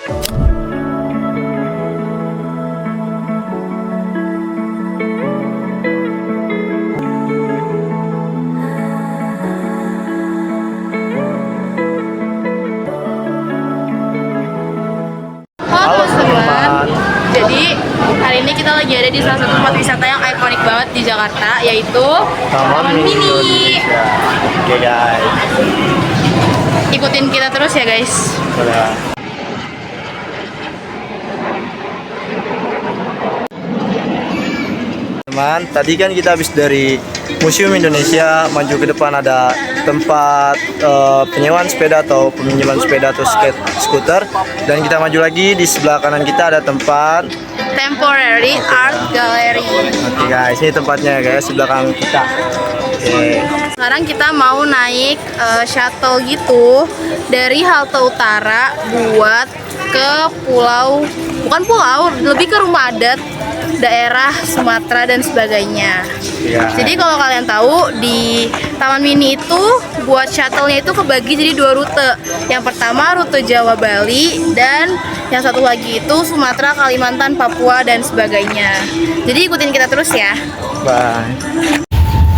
Jadi hari ini kita lagi ada di salah satu tempat wisata yang ikonik banget di Jakarta, yaitu Taman Mini. Oke guys, ikutin kita terus ya guys. Teman, tadi kan kita habis dari Museum Indonesia, maju ke depan ada tempat penyewaan sepeda atau peminjaman sepeda atau skuter, dan kita maju lagi di sebelah kanan kita ada tempat Temporary Art Gallery. Oke guys, ini tempatnya guys, sebelah kanan kita. Oke. Sekarang kita mau naik shuttle gitu dari halte utara buat ke pulau, bukan pulau, lebih ke rumah adat daerah Sumatera dan sebagainya. Ya. Jadi kalau kalian tahu di Taman Mini itu buat shuttle-nya itu kebagi jadi 2 rute. Yang pertama rute Jawa Bali dan yang satu lagi itu Sumatera, Kalimantan, Papua dan sebagainya. Jadi ikutin kita terus ya. Bye.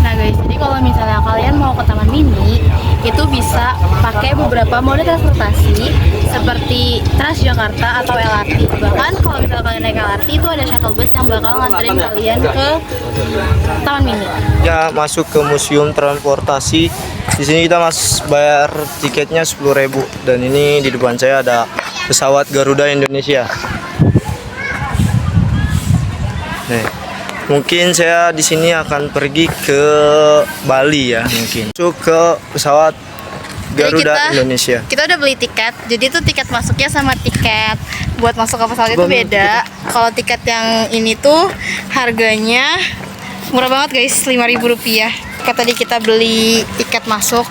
Nah guys, jadi kalau misalnya kalian mau ke Taman Mini itu bisa pakai beberapa mode transportasi seperti Transjakarta atau LRT. Bahkan kalau misalnya kalian naik LRT itu ada shuttle bus yang bakal nganterin kalian ke Taman Mini. Ya, masuk ke museum transportasi. Di sini kita bayar tiketnya 10.000, dan ini di depan saya ada pesawat Garuda Indonesia. Nih, mungkin saya di sini akan pergi ke Bali ya, mungkin. Masuk ke pesawat Garuda Indonesia. Kita udah beli tiket, jadi tuh tiket masuknya sama tiket buat masuk ke pesawat itu beda. Kalau tiket yang ini tuh harganya murah banget guys, Rp5.000. Tadi kita beli tiket masuk.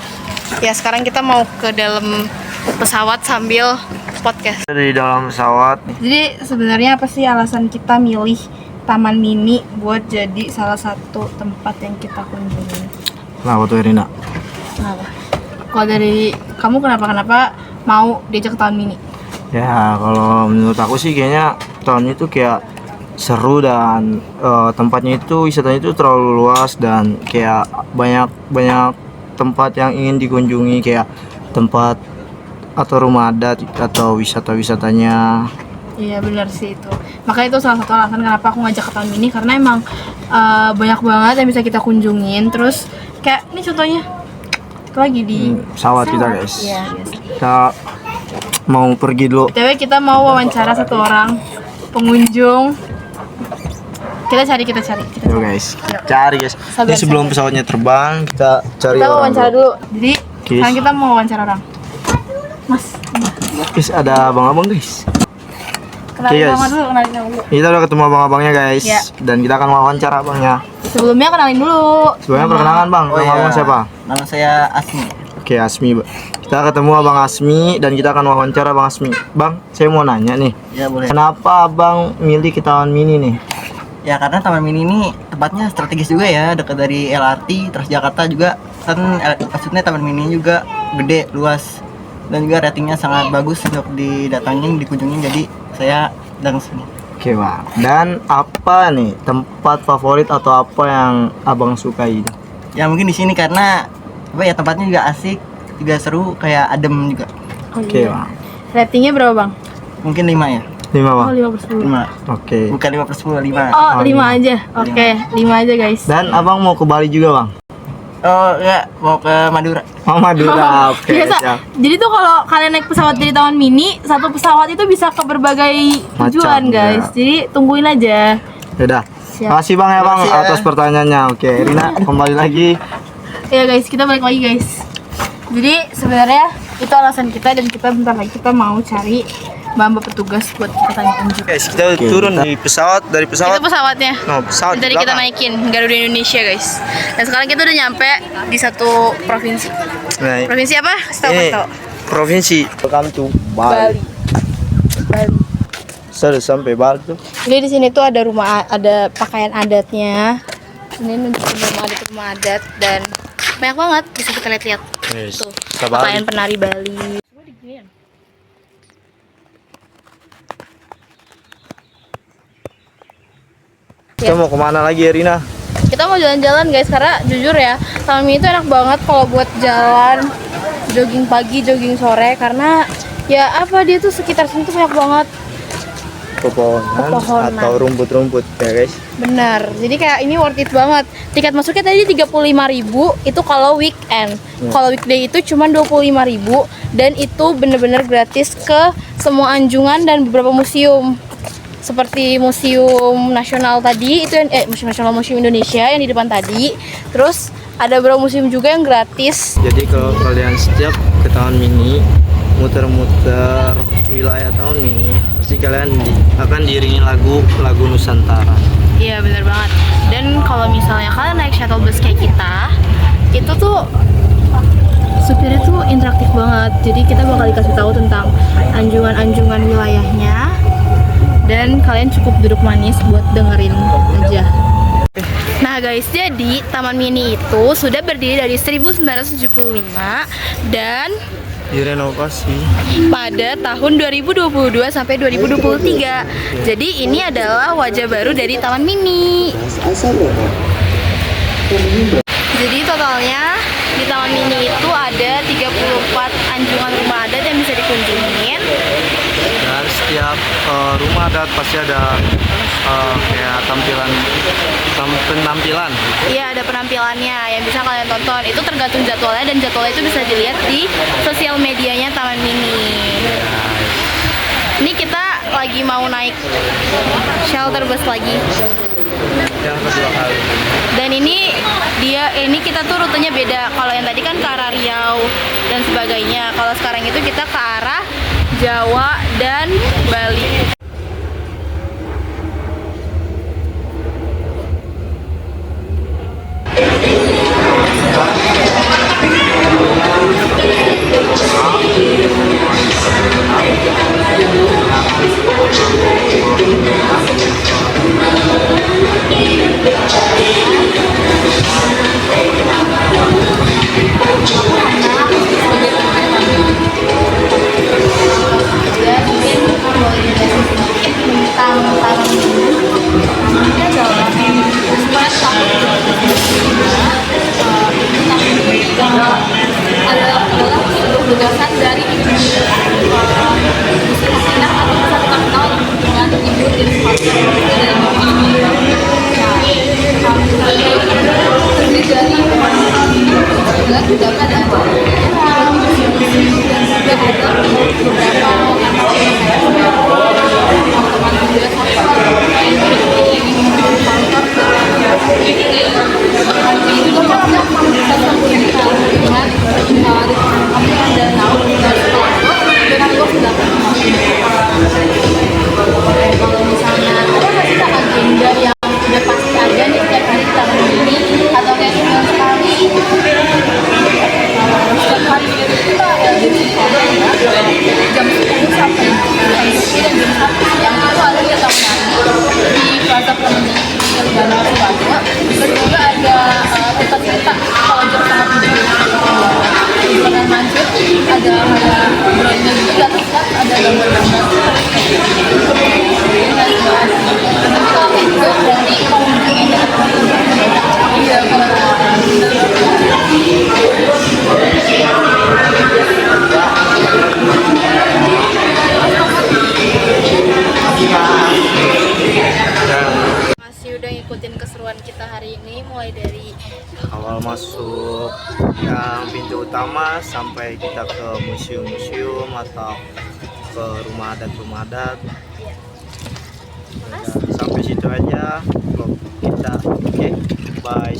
Ya sekarang kita mau ke dalam pesawat sambil podcast. Di dalam pesawat. Jadi sebenarnya apa sih alasan kita milih Taman Mini buat jadi salah satu tempat yang kita kunjungi? Nah, waktu Irina. Kenapa? Kalau dari kamu kenapa mau diajak ke Taman Mini? Ya, kalau menurut aku sih kayaknya tahun itu kayak seru, dan tempatnya itu, wisatanya itu terlalu luas, dan kayak banyak tempat yang ingin dikunjungi, kayak tempat atau rumah adat atau wisatanya. Iya benar sih itu. Makanya itu salah satu alasan kenapa aku ngajak ke Taman Mini, karena emang banyak banget yang bisa kita kunjungin. Terus kayak ini contohnya itu lagi di pesawat kita guys. Iya. Kita mau pergi dulu. Kita mau wawancara satu orang pengunjung. Kita cari. Yuk guys, cari guys. Sabar, Ini sebelum pesawatnya terbang, kita cari kita orang wawancara dulu. Jadi Guys. sekarang kita mau wawancara orang. Mas, Guys, ada abang-abang guys. kenalin Yes. nama dulu. Kita udah ketemu abang-abangnya guys, Ya. dan kita akan wawancara abangnya. Sebelumnya kenalin dulu. Sebelumnya perkenalan bang, nama abang siapa? Nama saya Asmi. Oke, Asmi. Kita ketemu abang Asmi dan kita akan wawancara abang Asmi. Bang, saya mau nanya nih, Ya boleh. kenapa abang milih ke Taman Mini nih? Ya karena Taman Mini ini tempatnya strategis juga ya, dekat dari LRT, Transjakarta juga. Kan maksudnya Taman Mini juga gede, luas, dan juga ratingnya sangat bagus untuk didatangin, dikunjungin. Jadi saya datang sini. Oke bang. Dan apa nih tempat favorit atau apa yang abang sukai? Ya mungkin di sini karena apa ya, tempatnya juga asik, juga seru, kayak adem juga. Oke bang. Ratingnya berapa bang? Mungkin 5 ya. 5 bang. 5/10. 5. Oke. Bukan 5/10, 5. Oh, Oh, 5 aja. Oke, 5 aja guys. Dan abang mau ke Bali juga bang? Oh enggak, mau ke Madura. Oh Madura. Oke. Biasa. siap. Jadi tuh kalau kalian naik pesawat dari Taman Mini, satu pesawat itu bisa ke berbagai tujuan, Macam, guys. ya. Jadi tungguin aja. Yaudah. Siap. Makasih bang ya bang Makasih ya. atas pertanyaannya. Oke, Rina kembali lagi. Ya guys, kita balik lagi guys. Jadi sebenarnya itu alasan kita, dan kita bentar lagi kita mau cari mbak petugas buat kita tanyain juga. Guys, kita udah turun di pesawat, dari Itu pesawat. pesawatnya. No, pesawat Tadi di kita belakang. naikin Garuda Indonesia guys. Dan sekarang kita udah nyampe di satu provinsi. Nah, Provinsi apa? Kasih ini tau. provinsi. Welcome to Bali. Bali. Sudah sampai Bali tuh. Jadi di sini tuh ada ada pakaian adatnya. Ini nunjukin rumah adat dan banyak banget bisa kita lihat-lihat. Yes. Tuh, Kita Bali. pakaian penari Bali. Kita mau kemana lagi ya Rina? Kita mau jalan-jalan guys, karena jujur ya Taman Mini itu enak banget kalau buat jalan, jogging pagi, jogging sore, karena ya apa dia tuh sekitar sini tuh banyak banget Pepohonan atau rumput-rumput ya guys. benar. Jadi kayak ini worth it banget. Tiket masuknya tadi 35.000 itu kalau weekend. Kalau weekday itu cuma 25.000 dan itu bener-bener gratis ke semua anjungan dan beberapa museum. Seperti Museum Nasional tadi itu yang Museum Nasional, Museum Indonesia yang di depan tadi. Terus ada beberapa museum juga yang gratis. Jadi kalau kalian setiap ke Taman Mini muter-muter wilayah Taman Mini, pasti kalian akan diiringi lagu Nusantara. Iya bener banget. Dan kalau misalnya kalian naik shuttle bus kayak kita, itu tuh supirnya tuh interaktif banget. Jadi kita bakal dikasih tahu tentang anjungan-anjungan wilayahnya. Dan kalian cukup duduk manis buat dengerin aja. Nah guys, jadi Taman Mini itu sudah berdiri dari 1975 dan Direnovasi. pada tahun 2022 sampai 2023. Jadi ini adalah wajah baru dari Taman Mini. Jadi totalnya di Taman Mini itu ada 34 anjungan rumah adat yang bisa dikunjungin. Dan setiap rumah adat pasti ada kayak penampilan. Iya, ada penampilannya yang bisa kalian tonton. Itu tergantung jadwalnya dan jadwalnya itu bisa dilihat di sosial medianya Taman Mini. Ini kita lagi mau naik shelter bus lagi. Yang kedua kali. Dan ini kita tuh rutenya beda. Kalau yang tadi kan ke arah Riau dan sebagainya. Kalau sekarang itu kita ke arah Jawa dan Bali. Gagasan dari ibu Sina atau bisa kita kenal dengan ibu dan terdiri dari dan juga ada kalau misalnya ada masih agenda yang udah pasti ada nih setiap hari di Taman Mini atau kayak seminggu sekali setiap hari gitu kita ada jam 10 sampai jam 10 dan jam 1 siang itu ada kegiatan menari di Plaza Promenade di Bandung Surabaya. Terus juga ada cerita-cerita kalau jam sangat di Jalan Manjut ada brandnya juga di atas kan ada gambar-gambar tapi kalau kayak gitu berarti pengunjungnya iya masih udah ngikutin keseruan kita hari ini mulai dari Awal masuk yang pintu utama sampai kita ke museum-museum atau ke rumah adat. Sampai situ aja vlog kita. Oke, bye.